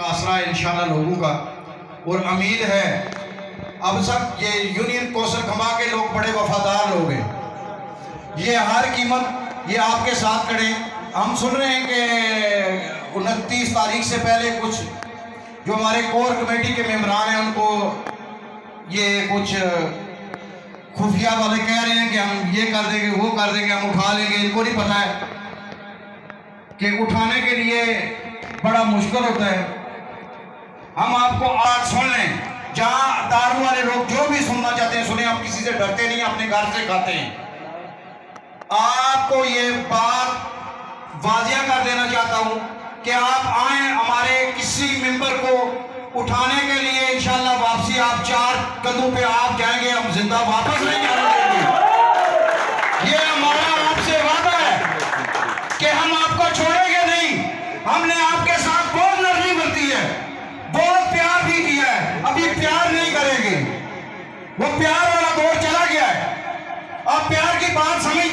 का आसरा है इंशाल्लाह लोगों का, और उम्मीद है अब सब ये यूनियन कौंसिल खंबा के लोग बड़े वफादार लोग हैं। ये हर कीमत ये आपके साथ खड़े। हम सुन रहे हैं कि 29 तारीख से पहले कुछ जो हमारे कोर कमेटी के मेंबरान हैं उनको ये कुछ खुफिया वाले कह रहे हैं कि हम ये कर देंगे वो कर देंगे, हम उठा लेंगे। इनको नहीं पता है कि उठाने के लिए बड़ा मुश्किल होता है। हम आपको आज सुन लें, जहां दारू वाले लोग जो भी सुनना चाहते हैं सुने, आप किसी से डरते नहीं, अपने घर से खाते हैं। आपको ये बात वाजिया कर देना चाहता हूं कि आप आए हमारे किसी मेंबर को उठाने के लिए, इंशाल्लाह वापसी आप 4 कदमों पे आप जाएंगे, हम जिंदा वापस नहीं जाने देंगे। ये हमारा आपसे वादा है कि हम आपको छोड़ेंगे नहीं। हमने आपके साथ बहुत नरमी बरती है, बहुत प्यार भी किया है, अभी प्यार नहीं करेंगे। वो प्यार वाला दौर चला गया है। अब प्यार की बात समझ